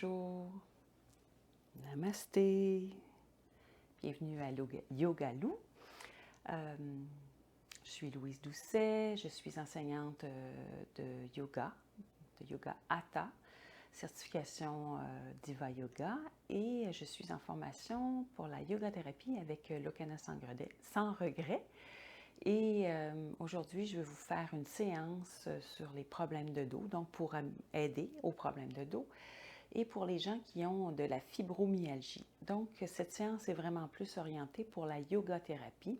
bonjour, namasté, bienvenue à Yoga Lou. Je suis Louise Doucet, je suis enseignante de yoga Hatha, certification Diva Yoga, et je suis en formation pour la yoga thérapie avec Lokana sans regret. Et aujourd'hui, je vais vous faire une séance sur les problèmes de dos, donc pour aider aux problèmes de dos et pour les gens qui ont de la fibromyalgie. Donc, cette séance est vraiment plus orientée pour la yoga thérapie.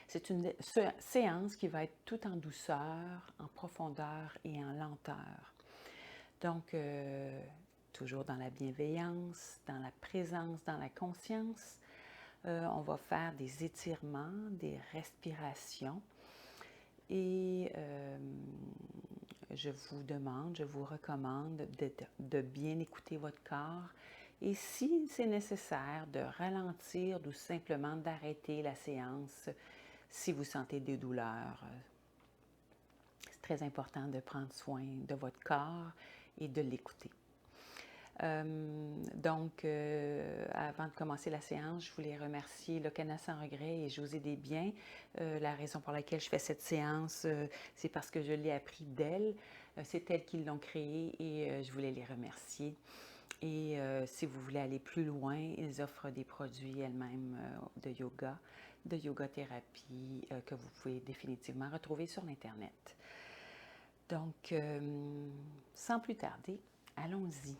C'est une séance qui va être tout en douceur, en profondeur et en lenteur. Donc, toujours dans la bienveillance, dans la présence, dans la conscience. On va faire des étirements, des respirations et je vous recommande de bien écouter votre corps et si c'est nécessaire de ralentir ou simplement d'arrêter la séance si vous sentez des douleurs. C'est très important de prendre soin de votre corps et de l'écouter. Avant de commencer la séance, je voulais remercier Lokana sans regret et José Desbiens. La raison pour laquelle je fais cette séance, c'est parce que je l'ai appris d'elles. C'est elles qui l'ont créée et je voulais les remercier. Et si vous voulez aller plus loin, ils offrent des produits elles-mêmes de yoga thérapie que vous pouvez définitivement retrouver sur l'Internet. Donc, sans plus tarder, allons-y.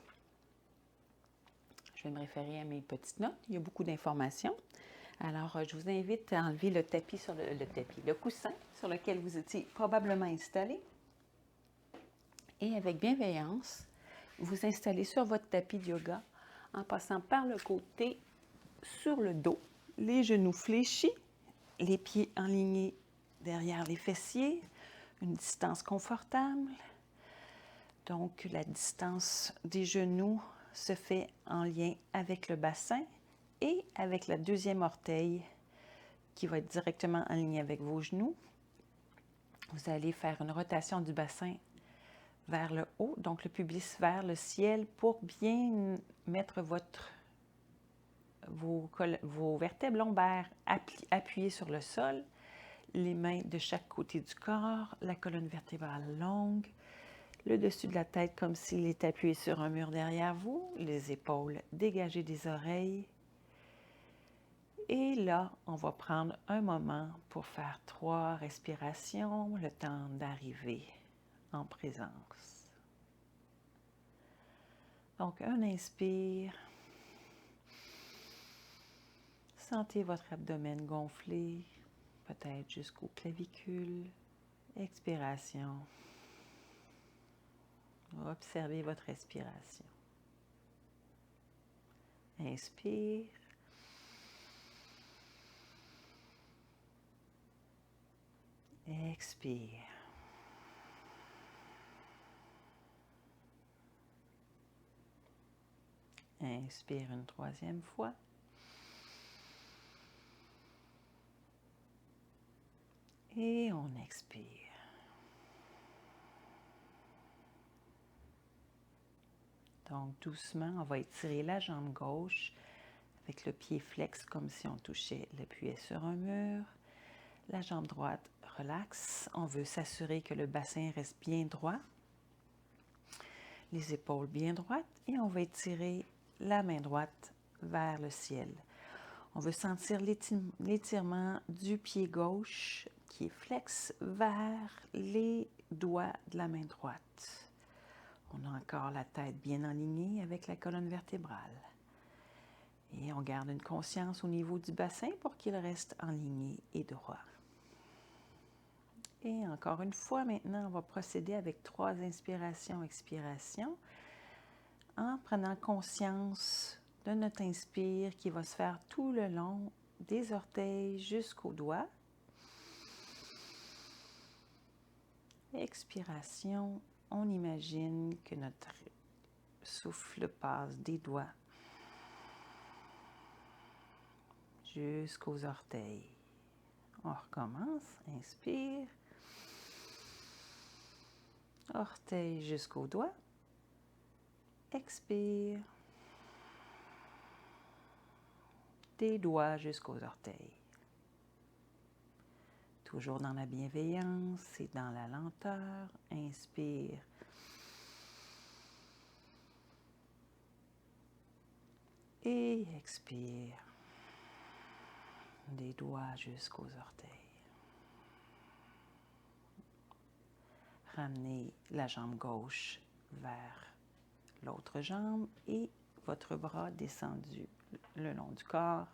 Je vais me référer à mes petites notes. Il y a beaucoup d'informations. Alors, je vous invite à enlever le coussin sur lequel vous étiez probablement installé. Et avec bienveillance, vous installez sur votre tapis de yoga en passant par le côté sur le dos, les genoux fléchis, les pieds alignés derrière les fessiers, une distance confortable. Donc, la distance des genoux se fait en lien avec le bassin et avec la deuxième orteil qui va être directement en ligne avec vos genoux. Vous allez faire une rotation du bassin vers le haut, donc le pubis vers le ciel pour bien mettre vos vertèbres lombaires appuyées sur le sol, les mains de chaque côté du corps, la colonne vertébrale longue, le dessus de la tête comme s'il est appuyé sur un mur derrière vous, les épaules dégagées des oreilles. Et là, on va prendre un moment pour faire 3 respirations, le temps d'arriver en présence. Donc, un inspire. Sentez votre abdomen gonfler, peut-être jusqu'aux clavicules. Expiration. Observez votre respiration. Inspire. Expire. Inspire une 3e fois. Et on expire. Donc, doucement, on va étirer la jambe gauche avec le pied flex comme si on l'appuyait sur un mur. La jambe droite relaxe. On veut s'assurer que le bassin reste bien droit. Les épaules bien droites. Et on va étirer la main droite vers le ciel. On veut sentir l'étirement du pied gauche qui est flex vers les doigts de la main droite. On a encore la tête bien alignée avec la colonne vertébrale. Et on garde une conscience au niveau du bassin pour qu'il reste aligné et droit. Et encore une fois, maintenant, on va procéder avec 3 inspirations, expirations, en prenant conscience de notre inspire qui va se faire tout le long des orteils jusqu'aux doigts. Expiration, on imagine que notre souffle passe des doigts jusqu'aux orteils. On recommence, inspire, orteil jusqu'aux doigts, Expire. Des doigts jusqu'aux orteils. Toujours dans la bienveillance et dans la lenteur. Inspire. Et expire. Des doigts jusqu'aux orteils. Ramenez la jambe gauche vers l'autre jambe et votre bras descendu le long du corps.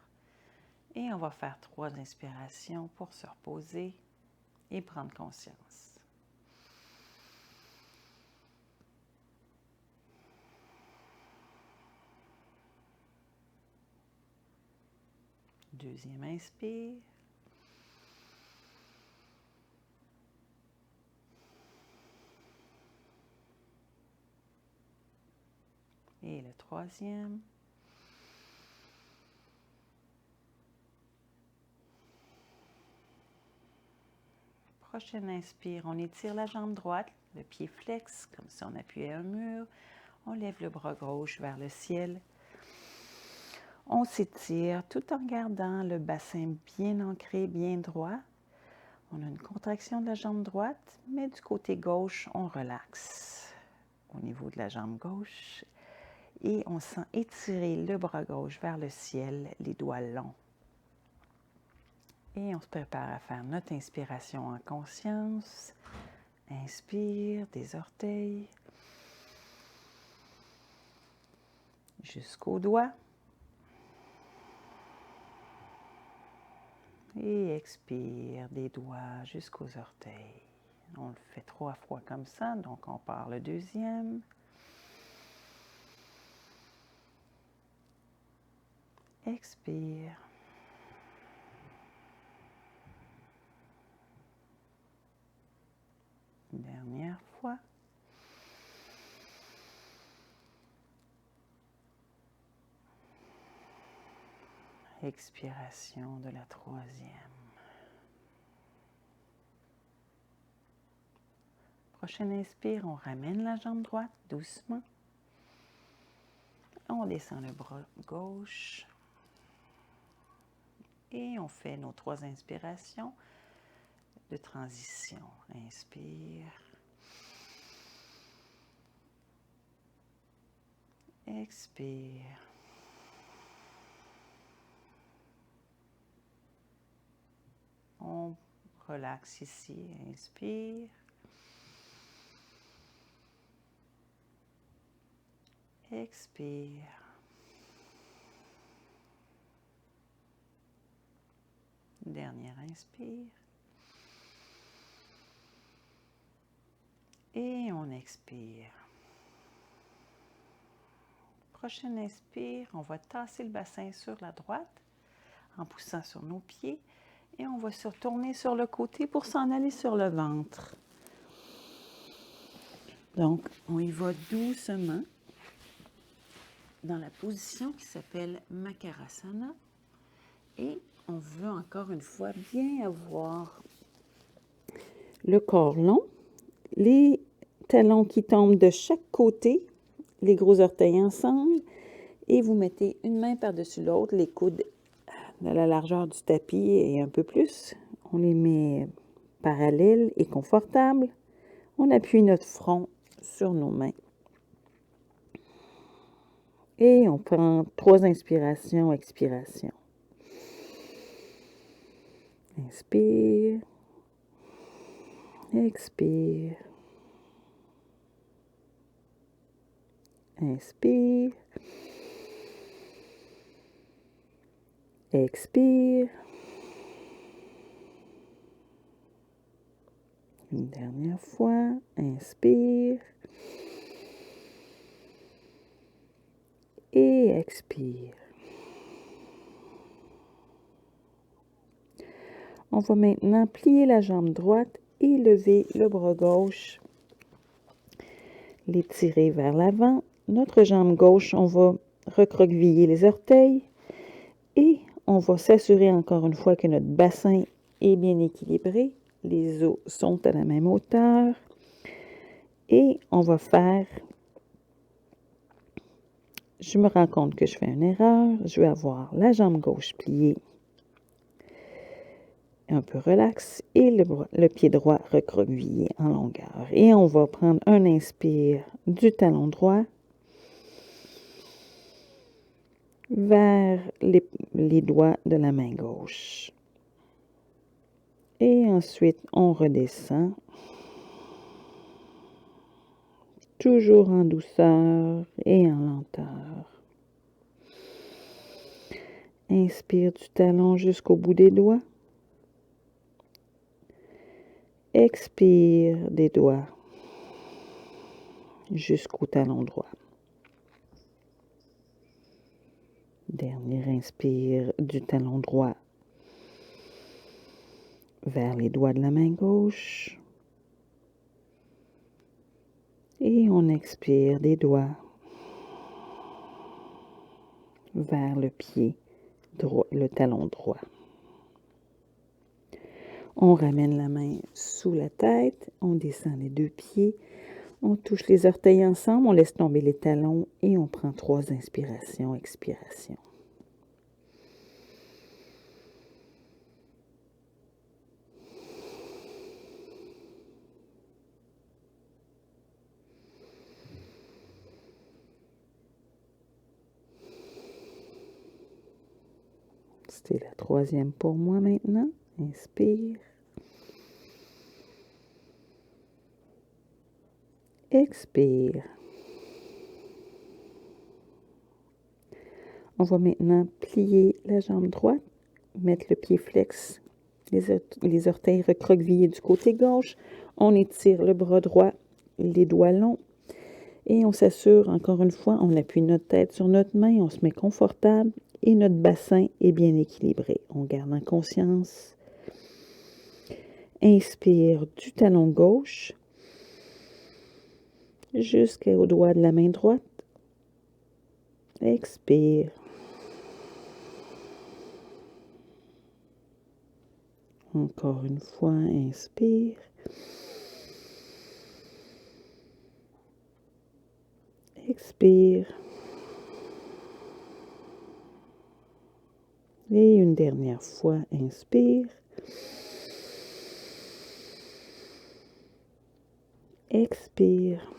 Et on va faire 3 inspirations pour se reposer et prendre conscience. Deuxième inspire. Et le troisième. Prochaine inspire, on étire la jambe droite, le pied flex, comme si on appuyait un mur. On lève le bras gauche vers le ciel. On s'étire tout en gardant le bassin bien ancré, bien droit. On a une contraction de la jambe droite, mais du côté gauche, on relaxe au niveau de la jambe gauche. Et on sent étirer le bras gauche vers le ciel, les doigts longs. Et on se prépare à faire notre inspiration en conscience. Inspire des orteils jusqu'aux doigts. Et expire des doigts jusqu'aux orteils. On le fait 3 fois comme ça, donc on part le deuxième. Expire. Dernière fois. Expiration de la troisième. Prochaine inspire, on ramène la jambe droite doucement. On descend le bras gauche. Et on fait nos 3 inspirations de transition. Inspire. Expire. On relaxe ici. Inspire. Expire. Dernière inspire. Et on expire. Prochaine inspire, on va tasser le bassin sur la droite en poussant sur nos pieds et on va se retourner sur le côté pour s'en aller sur le ventre. Donc, on y va doucement dans la position qui s'appelle Makarasana et on veut encore une fois bien avoir le corps long, les talons qui tombent de chaque côté, les gros orteils ensemble et vous mettez une main par-dessus l'autre, les coudes de la largeur du tapis et un peu plus. On les met parallèles et confortables. On appuie notre front sur nos mains. Et on prend 3 inspirations, expirations. Inspire. Expire. Inspire. Expire. Une dernière fois. Inspire. Et expire. On va maintenant plier la jambe droite et lever le bras gauche. L'étirer vers l'avant. Notre jambe gauche, on va recroqueviller les orteils et on va s'assurer encore une fois que notre bassin est bien équilibré. Les os sont à la même hauteur et on va faire je me rends compte que je fais une erreur. Je vais avoir la jambe gauche pliée, un peu relax, et le pied droit recroquevillé en longueur. Et on va prendre un inspire du talon droit vers les doigts de la main gauche. Et ensuite, on redescend, toujours en douceur et en lenteur. Inspire du talon jusqu'au bout des doigts. Expire des doigts jusqu'au talon droit. Dernier inspire du talon droit vers les doigts de la main gauche. Et on expire des doigts vers le pied droit, le talon droit. On ramène la main sous la tête, on descend les deux pieds, on touche les orteils ensemble, on laisse tomber les talons et on prend 3 inspirations, expirations. C'était la 3e pour moi maintenant. Inspire. Expire. On va maintenant plier la jambe droite, mettre le pied flex, les orteils recroquevillés du côté gauche. On étire le bras droit, les doigts longs. Et on s'assure, encore une fois, on appuie notre tête sur notre main, on se met confortable et notre bassin est bien équilibré. On garde en conscience. Inspire du talon gauche jusqu'au doigt de la main droite. Expire. Encore une fois, inspire. Expire. Et une dernière fois, inspire. Expire.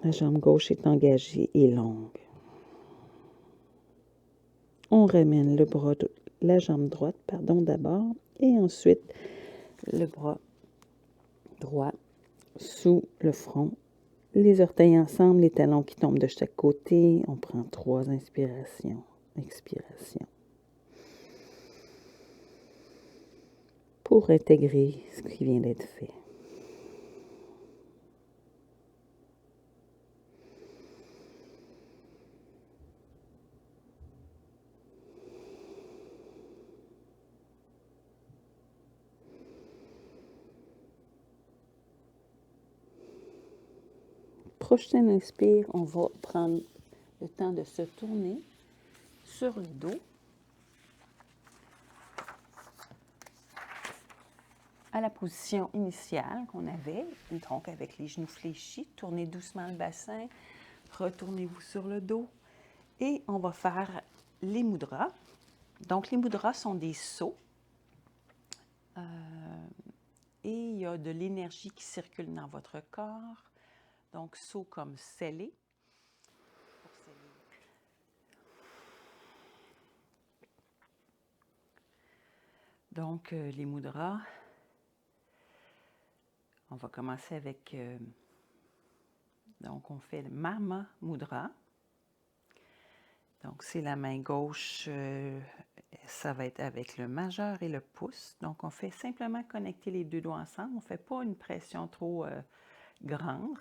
La jambe gauche est engagée et longue. On ramène le bras, la jambe droite, d'abord, et ensuite le bras droit sous le front. Les orteils ensemble, les talons qui tombent de chaque côté. On prend 3 inspirations, expirations. Pour intégrer ce qui vient d'être fait. Prochain inspire, on va prendre le temps de se tourner sur le dos. À la position initiale qu'on avait, donc avec les genoux fléchis, tournez doucement le bassin, retournez-vous sur le dos et on va faire les mudras. Donc les mudras sont des sauts et il y a de l'énergie qui circule dans votre corps. Donc saut comme scellé. Donc les mudras. On va commencer avec, donc on fait le Mama Mudra. Donc c'est la main gauche, ça va être avec le majeur et le pouce. Donc on fait simplement connecter les deux doigts ensemble. On ne fait pas une pression trop grande.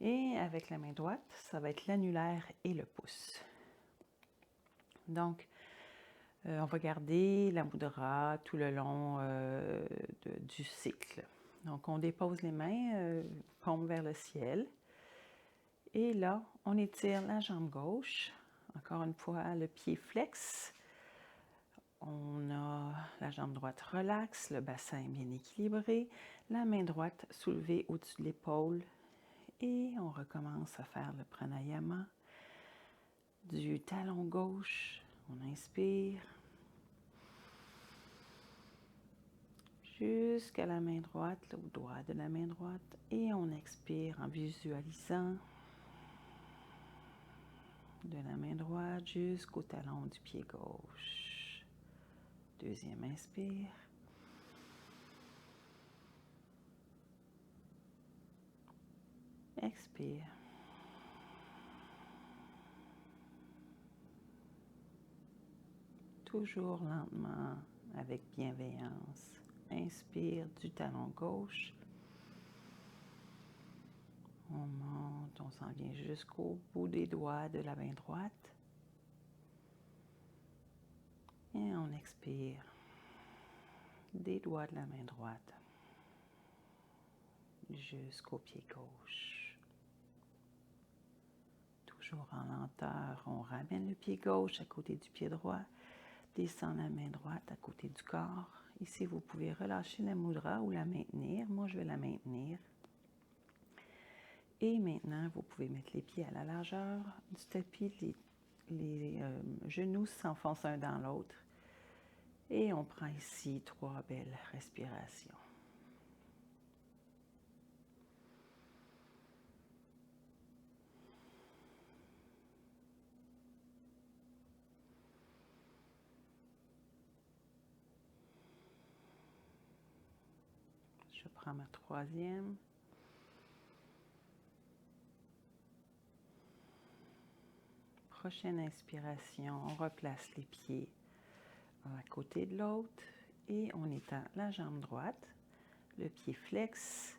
Et avec la main droite, ça va être l'annulaire et le pouce. Donc on va garder la mudra tout le long du cycle. Donc, on dépose les mains, paume vers le ciel. Et là, on étire la jambe gauche. Encore une fois, le pied flex. On a la jambe droite relaxe, le bassin bien équilibré. La main droite soulevée au-dessus de l'épaule. Et on recommence à faire le pranayama. du talon gauche. On inspire. Jusqu'à la main droite, au doigt de la main droite. Et on expire en visualisant de la main droite jusqu'au talon du pied gauche. Deuxième inspire. Expire. Toujours lentement, avec bienveillance. Inspire du talon gauche. On monte, on s'en vient jusqu'au bout des doigts de la main droite. Et on expire des doigts de la main droite jusqu'au pied gauche. Toujours en lenteur, on ramène le pied gauche à côté du pied droit, descend la main droite à côté du corps. Ici, vous pouvez relâcher la mudra ou la maintenir. Moi, je vais la maintenir. Et maintenant, vous pouvez mettre les pieds à la largeur du tapis. Les genoux s'enfoncent un dans l'autre. Et on prend ici 3 belles respirations. Je prends ma 3e. Prochaine inspiration, on replace les pieds à côté de l'autre et on étend la jambe droite, le pied flex,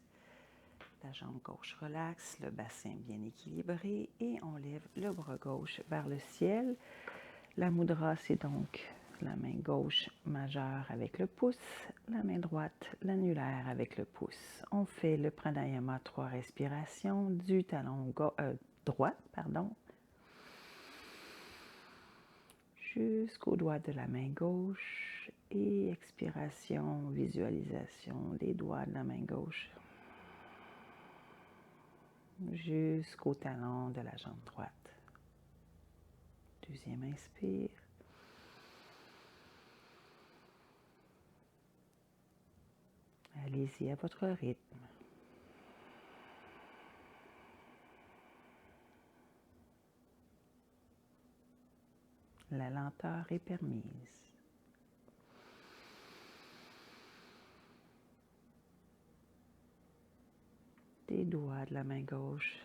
la jambe gauche relaxe, le bassin bien équilibré et on lève le bras gauche vers le ciel. La mudra, c'est donc la main gauche majeure avec le pouce, la main droite l'annulaire avec le pouce. On fait le pranayama 3 respirations du talon droit, jusqu'au doigt de la main gauche et expiration, visualisation des doigts de la main gauche jusqu'au talon de la jambe droite. Deuxième inspire. Allez-y à votre rythme. La lenteur est permise. Des doigts de la main gauche.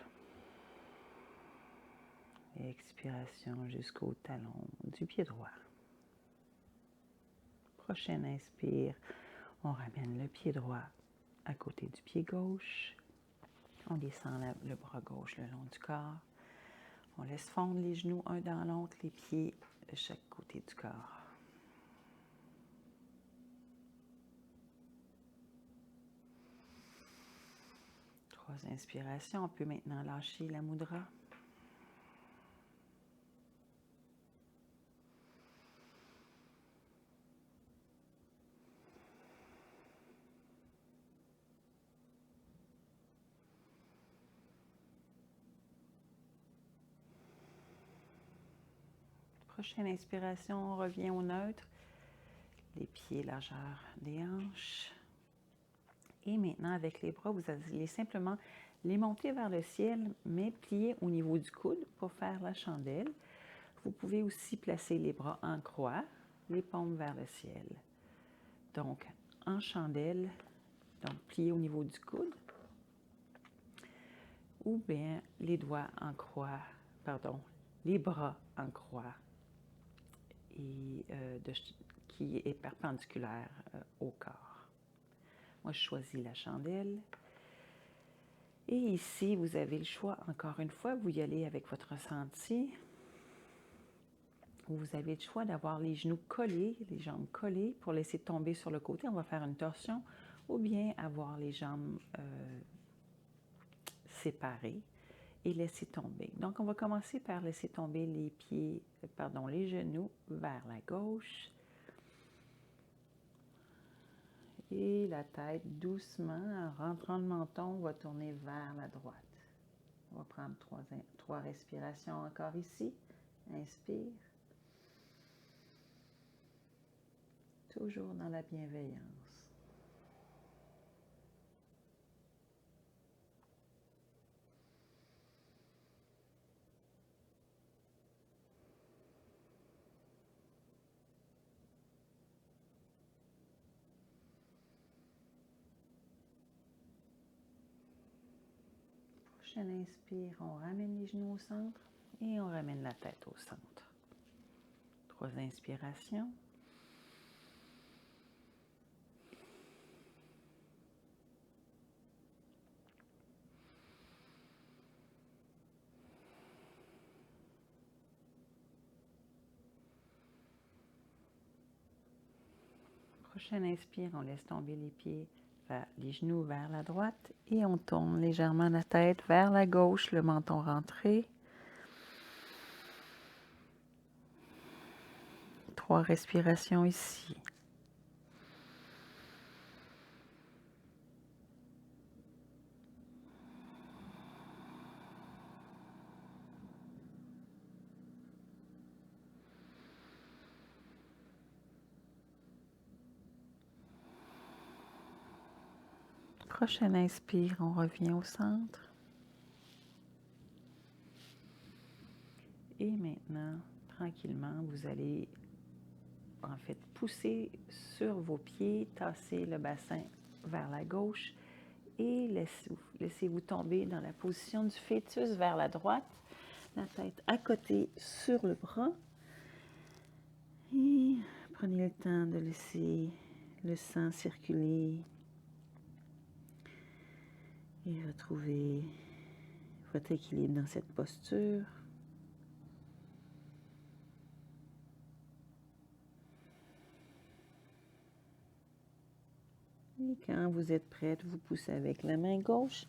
Et expiration jusqu'au talon du pied droit. Prochaine inspire, on ramène le pied droit à côté du pied gauche. On descend le bras gauche le long du corps. On laisse fondre les genoux un dans l'autre, les pieds de chaque côté du corps. Trois inspirations. On peut maintenant lâcher la mudra. Prochaine inspiration, on revient au neutre. Les pieds largeur des hanches. Et maintenant, avec les bras, vous allez simplement les monter vers le ciel, mais plier au niveau du coude pour faire la chandelle. Vous pouvez aussi placer les bras en croix, les paumes vers le ciel. Donc, en chandelle, donc plié au niveau du coude, ou bien les doigts en croix, les bras en croix, et qui est perpendiculaire au corps. Moi, je choisis la chandelle. Et ici, vous avez le choix, encore une fois, vous y allez avec votre ressenti. Vous avez le choix d'avoir les genoux collés, les jambes collées pour laisser tomber sur le côté. On va faire une torsion. Ou bien avoir les jambes séparées et laisser tomber. Donc, on va commencer par laisser tomber les genoux vers la gauche. Et la tête, doucement, en rentrant le menton, va tourner vers la droite. On va prendre trois respirations encore ici. Inspire. Toujours dans la bienveillance. Prochaine inspire, on ramène les genoux au centre et on ramène la tête au centre. 3 inspirations. Prochaine inspire, on laisse tomber les pieds, les genoux vers la droite et on tourne légèrement la tête vers la gauche, le menton rentré. 3 respirations ici. Prochaine inspire, on revient au centre. Et maintenant, tranquillement, vous allez en fait pousser sur vos pieds, tasser le bassin vers la gauche et laissez-vous tomber dans la position du fœtus vers la droite, la tête à côté sur le bras. Et prenez le temps de laisser le sang circuler et retrouver votre équilibre dans cette posture. Et quand vous êtes prête, vous poussez avec la main gauche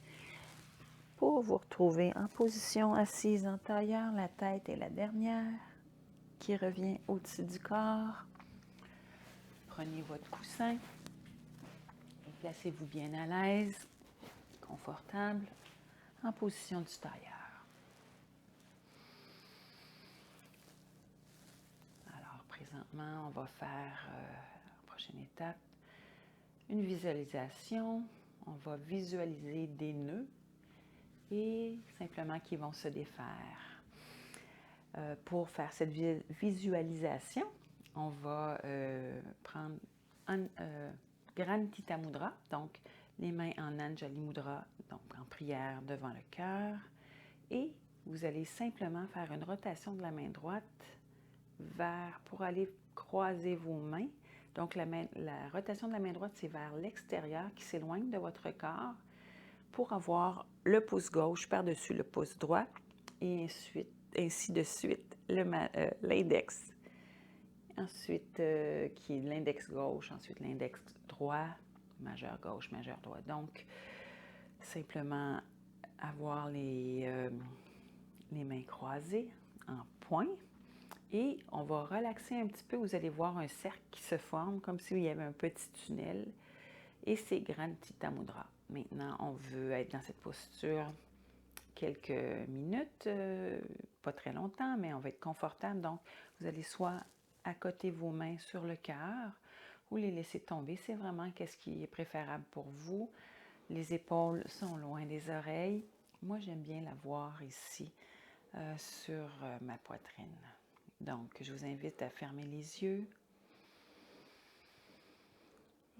pour vous retrouver en position assise en tailleur. La tête est la dernière qui revient au-dessus du corps. Prenez votre coussin et placez-vous bien à l'aise, confortable, en position du tailleur. Alors, présentement, on va faire la prochaine étape, une visualisation. On va visualiser des nœuds et simplement qui vont se défaire. Pour faire cette visualisation, on va prendre Granitita Mudra, donc les mains en Anjali Mudra, donc en prière devant le cœur. Et vous allez simplement faire une rotation de la main droite pour aller croiser vos mains. Donc la rotation de la main droite, c'est vers l'extérieur qui s'éloigne de votre corps pour avoir le pouce gauche par-dessus le pouce droit et ainsi de suite l'index. Ensuite, qui est l'index gauche, ensuite l'index droit, majeur gauche, majeur droit. Donc, simplement avoir les mains croisées en point. Et on va relaxer un petit peu. Vous allez voir un cercle qui se forme comme s'il y avait un petit tunnel. Et c'est Granitita Mudra. Maintenant, on veut être dans cette posture quelques minutes, pas très longtemps, mais on va être confortable. Donc, vous allez soit accoter vos mains sur le cœur ou les laisser tomber. C'est vraiment qu'est-ce qui est préférable pour vous. Les épaules sont loin des oreilles. Moi, j'aime bien la voir ici sur ma poitrine. Donc, je vous invite à fermer les yeux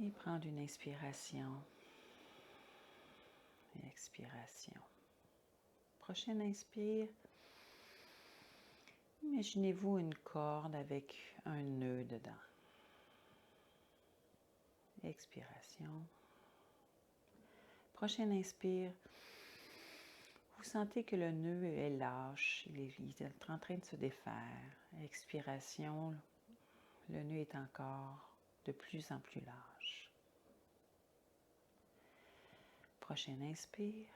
et prendre une inspiration et expiration. Prochaine inspire. Imaginez-vous une corde avec un nœud dedans. Expiration. Prochaine inspire. Vous sentez que le nœud est lâche, il est en train de se défaire. Expiration, le nœud est encore de plus en plus lâche. Prochaine inspire.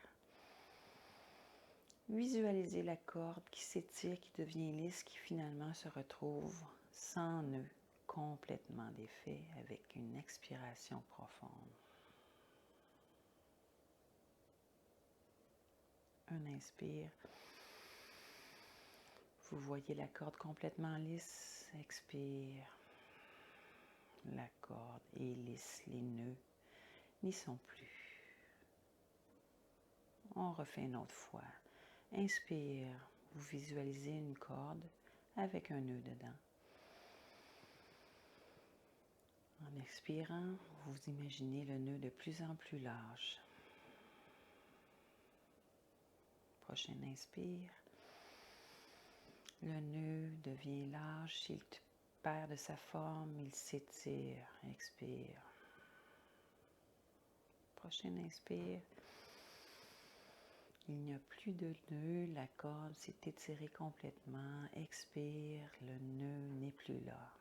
Visualisez la corde qui s'étire, qui devient lisse, qui finalement se retrouve sans nœud, complètement défait, avec une expiration profonde. Un inspire. vous voyez la corde complètement lisse. Expire. La corde est lisse, les nœuds n'y sont plus. On refait une autre fois. Inspire, vous visualisez une corde avec un nœud dedans. En expirant, vous imaginez le nœud de plus en plus large. Prochain inspire. Le nœud devient large, il perd de sa forme, il s'étire. Expire. Prochain inspire. Il n'y a plus de nœud, la corde s'est étirée complètement. Expire, le nœud n'est plus là.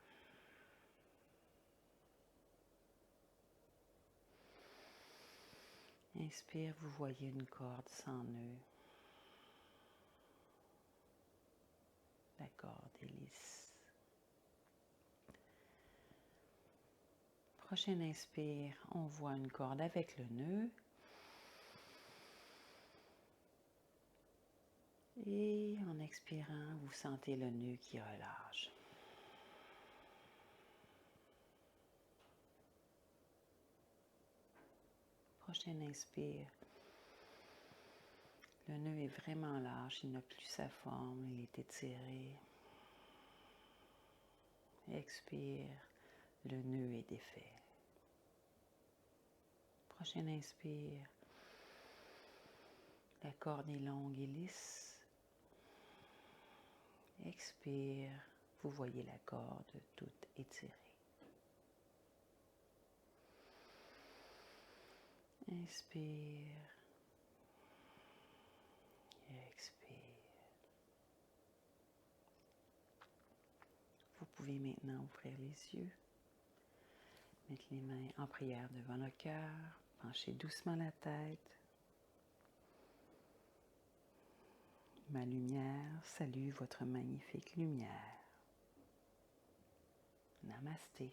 Inspire, vous voyez une corde sans nœud. La corde est lisse. Prochain inspire, on voit une corde avec le nœud. Et en expirant, vous sentez le nœud qui relâche. Prochain inspire. Le nœud est vraiment lâche, il n'a plus sa forme, il est étiré. Expire, le nœud est défait. Prochain inspire. La corde est longue et lisse. Expire, vous voyez la corde toute étirée. Inspire. Expire. Vous pouvez maintenant ouvrir les yeux, mettre les mains en prière devant le cœur, pencher doucement la tête. Ma lumière salue votre magnifique lumière. Namasté.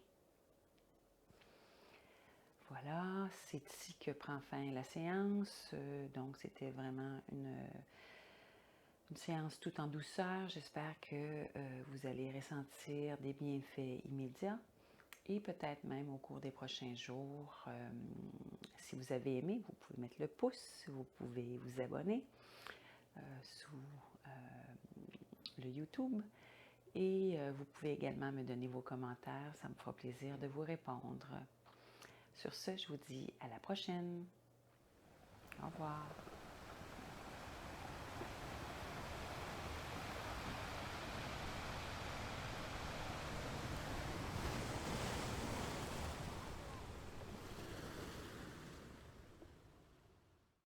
Voilà, c'est ici que prend fin la séance. Donc, c'était vraiment une séance tout en douceur. J'espère que vous allez ressentir des bienfaits immédiats et peut-être même au cours des prochains jours. Si vous avez aimé, vous pouvez mettre le pouce, vous pouvez vous abonner sous le YouTube et vous pouvez également me donner vos commentaires. Ça me fera plaisir de vous répondre. Sur ce, je vous dis à la prochaine. Au revoir.